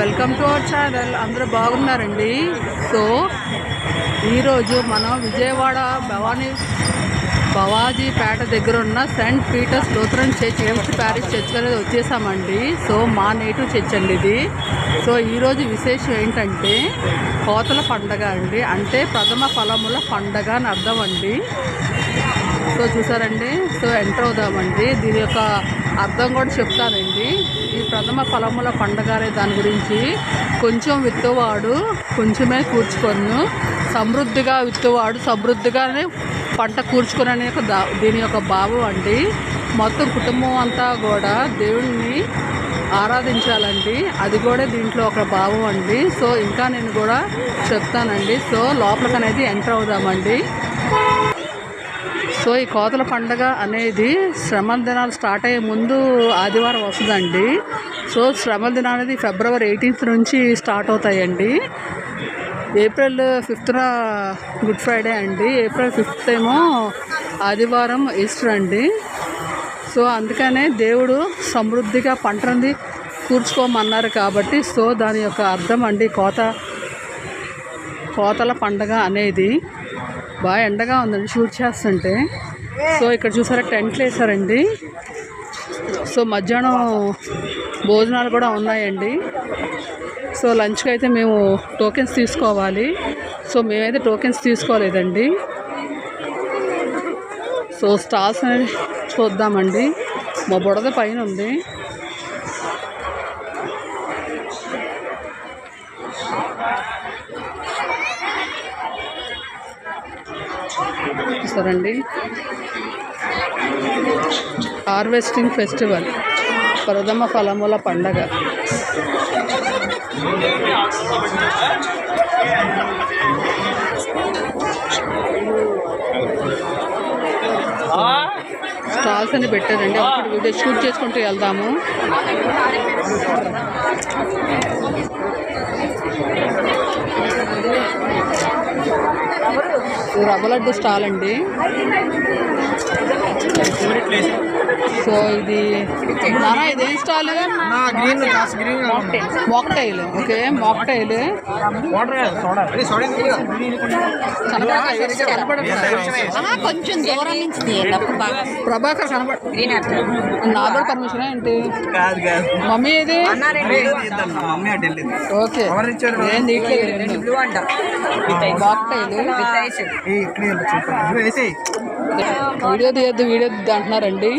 Welcome to our channel. అందరూ బాగున్నారండి. So ఈరోజు మనం విజయవాడ భవాజీపేట దగ్గర ఉన్న saint Peter's Lutheran church east parish church అనేది వచ్చేసామండి. సో మా నేటివ్ చర్చ్ అండి ఇది. సో ఈరోజు విశేషం ఏంటంటే కోతల పండగ అండి, అంటే ప్రథమ ఫలముల పండగ అని అర్థం అండి. సో చూసారండి, సో ఎంటర్ అవుదామండి. దీని యొక్క అర్థం కూడా చెప్తానండి. ఈ ప్రథమ ఫలముల పండగ అనే దాని గురించి కొంచెం విత్తువాడు కొంచెమే కూర్చుకొను, సమృద్ధిగా విత్తువాడు సమృద్ధిగానే పంట కూర్చుకొని అనే దీని యొక్క భావం అండి. మొత్తం కుటుంబం అంతా కూడా దేవుణ్ణి ఆరాధించాలండి, అది కూడా దీంట్లో ఒక భావం అండి. సో ఇంకా నేను కూడా చెప్తానండి. సో లోపలికి అనేది ఎంటర్ అవుదామండి. సో ఈ కోతల పండగ అనేది శ్రమల దినాలు స్టార్ట్ అయ్యే ముందు ఆదివారం వస్తుందండి. సో శ్రమల దినాలు అనేది ఫిబ్రవరి 18th నుంచి స్టార్ట్ అవుతాయండి. ఏప్రిల్ 5th గుడ్ ఫ్రైడే అండి, ఏప్రిల్ 5th ఏమో ఆదివారం ఈస్టర్ అండి. సో అందుకనే దేవుడు సమృద్ధిగా పంటని కూర్చుకోమన్నారు కాబట్టి సో దాని యొక్క అర్థం అండి కోతల పండగ అనేది. బాగా ఎండగా ఉందండి షూట్ చేస్తుంటే. సో ఇక్కడ చూసారా టెంట్లు వేసారండి. సో మధ్యాహ్నం భోజనాలు కూడా ఉన్నాయండి. సో లంచ్కి అయితే మేము టోకెన్స్ తీసుకోవాలి. సో మేమైతే టోకెన్స్ తీసుకోలేదండి. సో స్టాల్స్ అనేది చూద్దామండి. మా బుడద పైన ఉంది. చూసారండి, హార్వెస్టింగ్ ఫెస్టివల్ ప్రథమ ఫలముల పండగ. స్టాల్స్ అని పెట్టారండి. అప్పుడు వీడియో షూట్ చేసుకుంటూ వెళ్దాము. రవ్వ లడ్డు స్టాల్ అండి. సో ఇది ఇదేం స్టాల్? మాక్టైల్. Okay, mocktail. కొంచెం దూరం నుంచి ప్రభాకర్ నాదో పర్మిషన్ ఏంటి? మమ్మీ ఇది ఓకే. ఏం తీయట్లేదు. మాక్టైల్ వీడియో తీయద్దు అంటున్నారండి.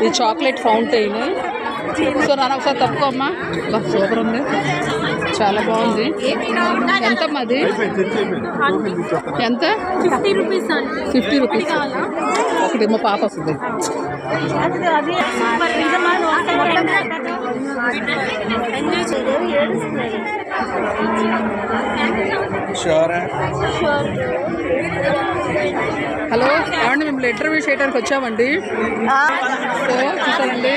ఇది చాక్లెట్ ఫౌంటైన్. సో నాన్న ఒకసారి తప్పుకోమ్మా. సూపర్ ఉంది, చాలా బాగుంది. ఎంత మాది? ఎంత? 50 రూపీస్ ఒకటి. మా పాప వస్తుంది. హలో ఏమండి, మేము ఇంటర్వ్యూ చేయడానికి వచ్చామండి. సో చూసారండి,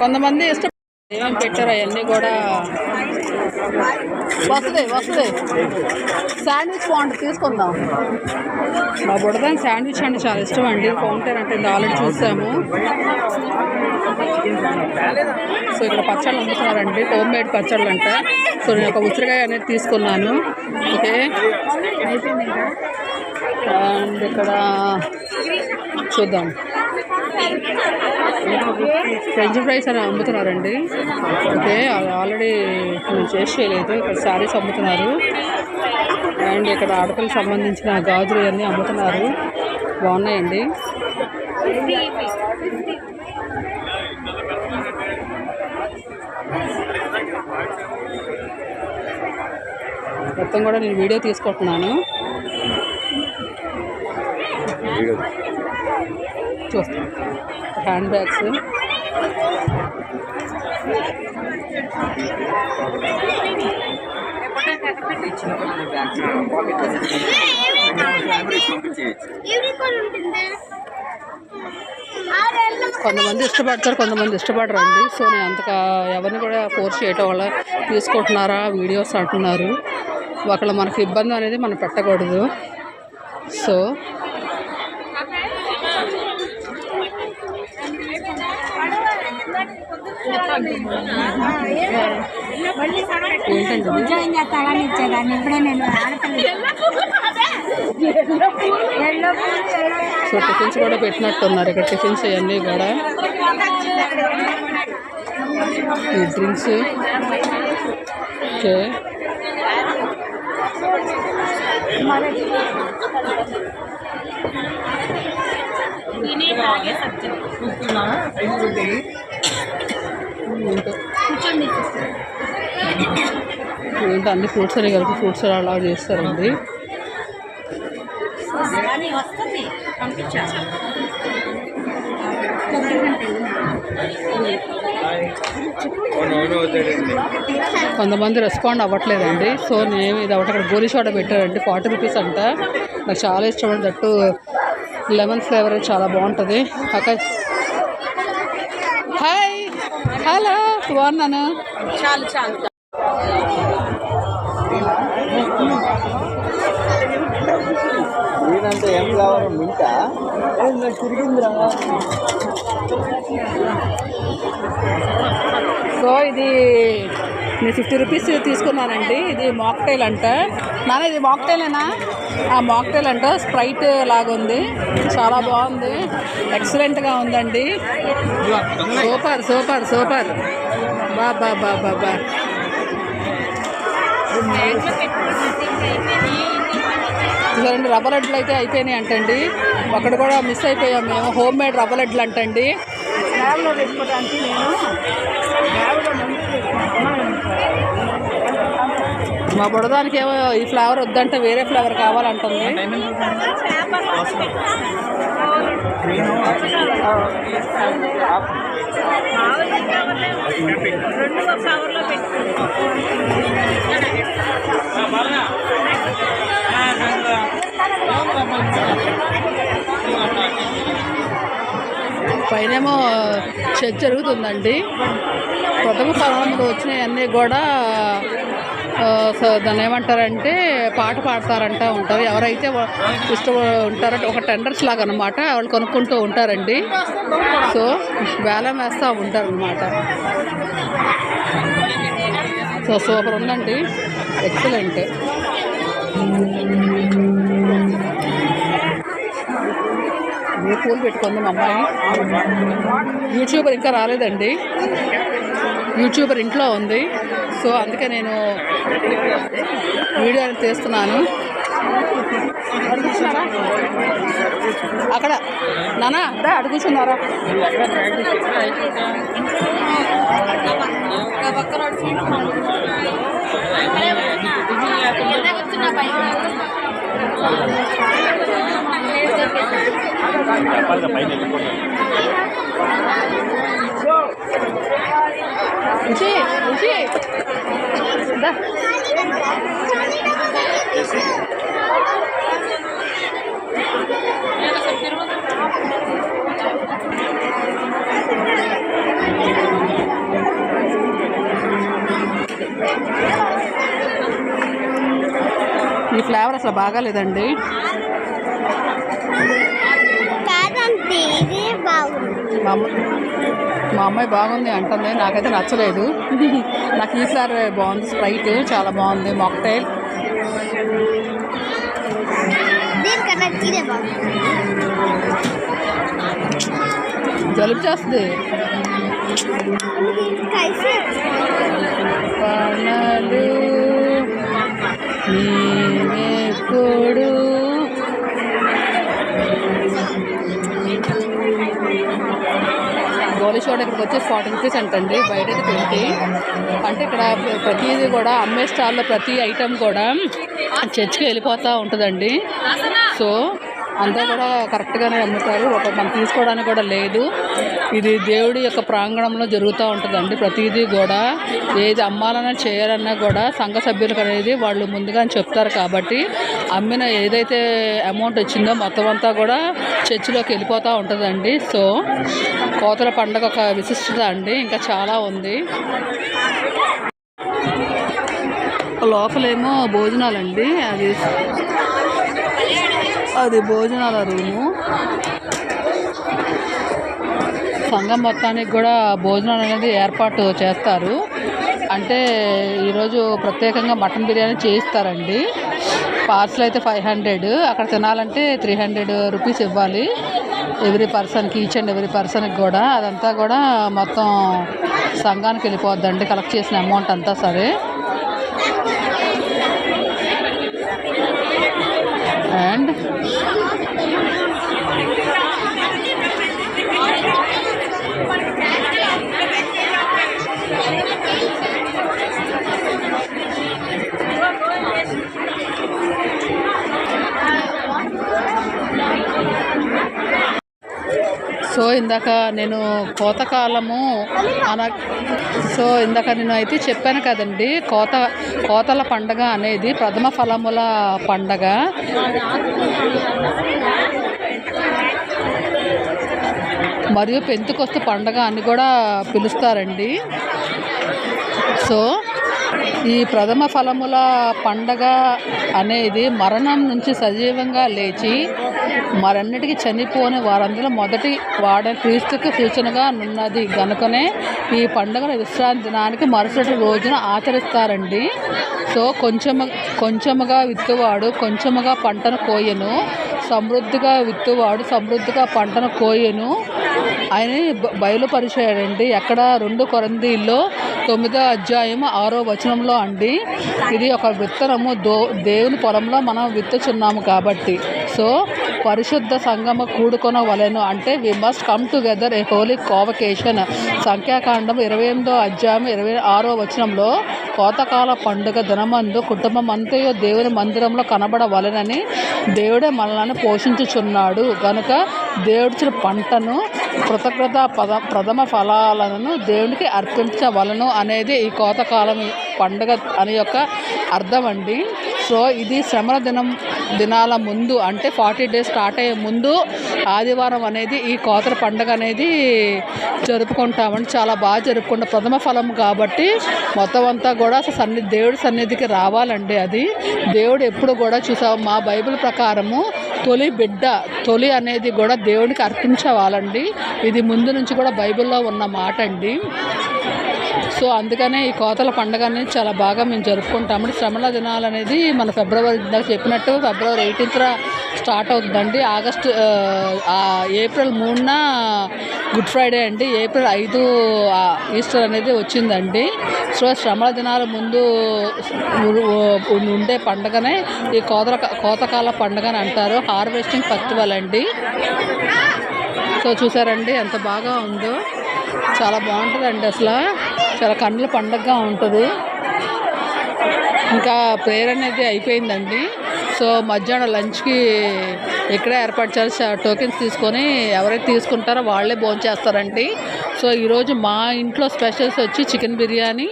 కొంతమంది ఇష్టం ఏమేమి పెట్టారు అవన్నీ కూడా వస్తుంది. శాండ్విచ్ బాగుంటుంది, తీసుకుందాం. మా బుడదానికి శాండ్విచ్ అంటే చాలా ఇష్టం అండి. ఫౌంటైన్ అంటే ఆల్రెడీ చూసాము. సో ఇక్కడ పచ్చళ్ళు అమ్ముతున్నారండి, హోమ్ మేడ్ పచ్చళ్ళు అంట. సో నేను ఒక ఉసిరికాయ అనేది తీసుకున్నాను. ఓకే, అండ్ ఇక్కడ చూద్దాం ఫ్రెంచ్ ఫ్రైస్ అని అమ్ముతున్నారండి. ఓకే, ఆల్రెడీ నేను చేయలేదు. ఇక్కడ శారీస్ అమ్ముతున్నారు. అండ్ ఇక్కడ ఆడపిల్లకి సంబంధించిన గాజులు ఇవన్నీ అమ్ముతున్నారు, బాగున్నాయండి. మొత్తం కూడా నేను వీడియో తీసుకుంటున్నాను. చూస్తాను హ్యాండ్ బ్యాగ్స్. కొంతమంది ఇష్టపడతారు, కొంతమంది ఇష్టపడరండి. సో నేను అంతగా ఎవరిని కూడా ఫోర్స్ చేయటం వల్ల తీసుకుంటున్నారా వీడియోస్ అంటున్నారు. ఒకళ్ళు మనకి ఇబ్బంది అనేది మనం పెట్టకూడదు. సో ఏంటంటే ఉద్యోగం చేస్తానని ఇచ్చేదాన్ని ఇప్పుడే నేను సో టిఫిన్స్ కూడా పెట్టినట్టున్నారు ఇక్కడ. టిఫిన్స్ అవన్నీ కూడా ఈ డ్రింక్స్. ఓకే, ఏంటో అన్ని ఫ్రూట్స్ అని కలిపి ఫ్రూట్స్ అలా చేస్తారండి. కొంతమంది రెస్పాండ్ అవ్వట్లేదండి. సో నేను ఇది ఒకటి అక్కడ గోలీ సోడా పెట్టారండి, 40 రూపీస్ అంట. నాకు చాలా ఇష్టం అండి, దట్టు లెమన్ ఫ్లేవర్ చాలా బాగుంటుంది. అక్క హాయ్, హలో, బాగున్నాను. చాలు చాలు. ఏం ఫ్లవర్ మింటా తిరిగిందిరా. సో ఇది నేను 50 రూపీస్ తీసుకున్నానండి. ఇది మాక్టైల్ అంట. నాన్న ఇది మాక్టైలేనా? మాక్టైల్ అంట. స్ప్రైట్ లాగుంది, చాలా బాగుంది, ఎక్సలెంట్గా ఉందండి. Super super super. బా బా బా బా బా. చూడండి, రవ్వ లడ్లు అయితే అయిపోయినాయి అంటండి. అక్కడ కూడా మిస్ అయిపోయాం మేము. హోమ్ మేడ్ రవ్వ లడ్లు అంటండి. మా బుడదానికి ఏమో ఈ ఫ్లేవర్ వద్దంటే వేరే ఫ్లేవర్ కావాలంటుంది. పైనేమో చర్చ జరుగుతుందండి. ప్రథమ స్థానంలో వచ్చినవన్నీ కూడా దాన్ని ఏమంటారంటే పాట పాడతారంట ఉంటారు. ఎవరైతే ఇష్టం ఉంటారంటే ఒక టెండర్స్ లాగా అనమాట, వాళ్ళు కొనుక్కుంటూ ఉంటారండి. సో వేలం వేస్తూ ఉంటారు అనమాట. సో సూపర్ ఉందండి, ఎక్సలెంట్. ఏ పూలు పెట్టుకుంది మా అమ్మాయి. యూట్యూబర్ ఇంకా రాలేదండి, యూట్యూబర్ ఇంట్లో ఉంది. సో అందుకే నేను వీడియో తీస్తున్నాను. అక్కడ నానా అదే అడుగుతున్నారా? రుచి రుచి ఈ ఫ్లేవర్ అసలు బాగాలేదండి. మా అమ్మాయి బాగుంది అంటుంది, నాకైతే నచ్చలేదు. నాకు ఈ ఫ్లేవర్ బాగుంది, స్ప్రైట్ చాలా బాగుంది, మాక్టైల్. జలుబు చేస్తుంది. పనలు నీవెప్పుడు గోలీ చోట ఇక్కడికి వచ్చేసి 40 రూపీస్ అంటండి, బయట అయితే 20. అంటే ఇక్కడ ప్రతిదీ కూడా అమ్మే స్టాల్లో ప్రతి ఐటెం కూడా చర్చికి వెళ్ళిపోతూ ఉంటుందండి. సో అంతా కూడా కరెక్ట్గానే అమ్ముతారు, మనం తీసుకోవడానికి కూడా లేదు. ఇది దేవుడి యొక్క ప్రాంగణంలో జరుగుతూ ఉంటుందండి. ప్రతిదీ కూడా ఏది అమ్మాలన్నా చేయాలన్నా కూడా సంఘ సభ్యులకు అనేది వాళ్ళు ముందుగా చెప్తారు. కాబట్టి అమ్మిన ఏదైతే అమౌంట్ వచ్చిందో మొత్తం అంతా కూడా చర్చిలోకి వెళ్ళిపోతూ ఉంటుందండి. సో కోతల పండుగ ఒక విశిష్టత అండి, ఇంకా చాలా ఉంది. లోపలేమో భోజనాలండి, అది అది భోజనాల రూము. సంఘం మొత్తానికి కూడా భోజనాలు అనేది ఏర్పాటు చేస్తారు. అంటే ఈరోజు ప్రత్యేకంగా మటన్ బిర్యానీ చేయిస్తారండి. పార్సల్ అయితే 500, అక్కడ తినాలంటే 300 రూపీస్ ఇవ్వాలి ఎవ్రీ పర్సన్కి, ఈచ్ అండ్ ఎవ్రీ పర్సన్కి కూడా. అదంతా కూడా మొత్తం సంఘానికి వెళ్ళిపోద్దండి, కలెక్ట్ చేసిన అమౌంట్ అంతా. సరే, అండ్ సో ఇందాక నేను అయితే చెప్పాను కదండి, కోతల పండగ అనేది ప్రథమ ఫలముల పండగ. మరియు పెంతుకొస్తు పండగ అని కూడా పిలుస్తారండి. సో ఈ ప్రథమ ఫలముల పండగ అనేది మరణం నుంచి సజీవంగా లేచి మరన్నిటికీ చనిపోని వారందరూ మొదటి క్రీస్తుకు సూచనగా ఉన్నది కనుకనే ఈ పండుగను విశ్రాంతి దినానికి మరుసటి రోజున ఆచరిస్తారండి. సో కొంచెముగా విత్తువాడు కొంచెముగా పంటను కోయను, సమృద్ధిగా విత్తువాడు సమృద్ధిగా పంటను కోయను అని బయలుపరిచాడండి. ఎక్కడ 2 కొరింథీయుల్లో 9వ అధ్యాయం 6వ వచనంలో అండి. ఇది ఒక విత్తనము దేవుని పొలంలో మనం విత్తుచున్నాము కాబట్టి. సో పరిశుద్ధ సంఘము కూడుకొనవలెను అంటే వి మస్ట్ కమ్ టుగెదర్ ఏ హోలీ కావకేషన్. సంఖ్యాకాండం 28వ అధ్యాయం 26వ వచనంలో కోతకాల పండుగ దినమందు కుటుంబం అంతయు దేవుని మందిరంలో కనబడవలెనని దేవుడే మనల్ని పోషించుచున్నాడు కనుక దేవుడిచిన పంటను కృతజ్ఞత ప్రథమ ఫలాలను దేవునికి అర్పించవలను అనేది ఈ కోతకాలం పండుగ అనే యొక్క అర్థం అండి. సో ఇది శ్రమల దినాల ముందు అంటే 40 days స్టార్ట్ అయ్యే ముందు ఆదివారం అనేది ఈ కోతల పండుగ అనేది జరుపుకుంటామండి. చాలా బాగా జరుపుకుంటాం. ప్రథమ ఫలం కాబట్టి మొత్తం అంతా కూడా దేవుడి సన్నిధికి రావాలండి. అది దేవుడు ఎప్పుడు కూడా చూసాం మా బైబిల్ ప్రకారము తొలి అనేది కూడా దేవుడికి అర్పించవాలండి. ఇది ముందు నుంచి కూడా బైబిల్లో ఉన్న మాట అండి. సో అందుకనే ఈ కోతల పండుగ అనేది చాలా బాగా మేము జరుపుకుంటామండి. శ్రమల దినాలు అనేది మన ఫిబ్రవరి చెప్పినట్టు ఫిబ్రవరి 18th స్టార్ట్ అవుతుందండి. ఏప్రిల్ 3న గుడ్ ఫ్రైడే అండి. ఏప్రిల్ 5 ఈస్టర్ అనేది వచ్చిందండి. సో శ్రమల దినాల ముందు ఉండే పండుగనే ఈ కోతకాల పండుగ అని అంటారు. హార్వెస్టింగ్ ఫెస్టివల్ అండి. సో చూసారండి ఎంత బాగా ఉందో, చాలా బాగుంటుందండి. అసలు చాలా కన్నుల పండగగా ఉంటుంది. ఇంకా ప్రేయర్ అనేది అయిపోయిందండి. సో మధ్యాహ్నం లంచ్కి ఇక్కడే ఏర్పాటు చేసి టోకెన్స్ తీసుకొని ఎవరైతే తీసుకుంటారో వాళ్ళే భోంచేస్తారండి. సో ఈరోజు మా ఇంట్లో స్పెషల్స్ వచ్చి చికెన్ బిర్యానీ,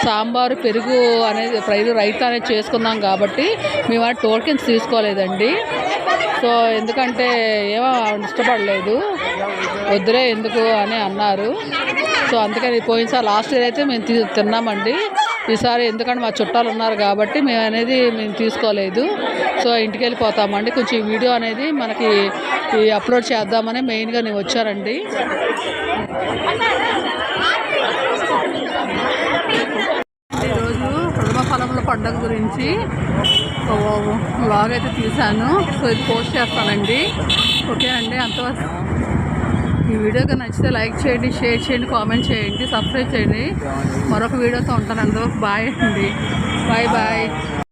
సాంబారు, పెరుగు అనేది రైతా అనేది చేసుకున్నాం కాబట్టి మేము ఆ టోకెన్స్ తీసుకోలేదండి. సో ఎందుకంటే ఏమో ఇష్టపడలేదు, వద్దులే ఎందుకు అని అన్నారు. సో అందుకని పోయినసారి లాస్ట్ ఇయర్ అయితే మేము తిన్నామండి. ఈసారి ఎందుకంటే మా చుట్టాలు ఉన్నారు కాబట్టి మేము తీసుకోలేదు. సో ఇంటికి వెళ్ళిపోతామండి. కొంచెం ఈ వీడియో అనేది మనకి అప్లోడ్ చేద్దామని మెయిన్గా నేను వచ్చానండి. ఈరోజు ప్రథమ ఫలముల పండుగ గురించి వ్లాగ్ అయితే తీశాను. సో ఇది పోస్ట్ చేస్తానండి. ఓకే అండి, అంతవరకు ఈ వీడియోగా నచ్చితే లైక్ చేయండి, షేర్ చేయండి, కామెంట్ చేయండి, సబ్స్క్రైబ్ చేయండి. మరొక వీడియోతో ఉంటాను. అంతవరకు బాయ్ అండి. బాయ్.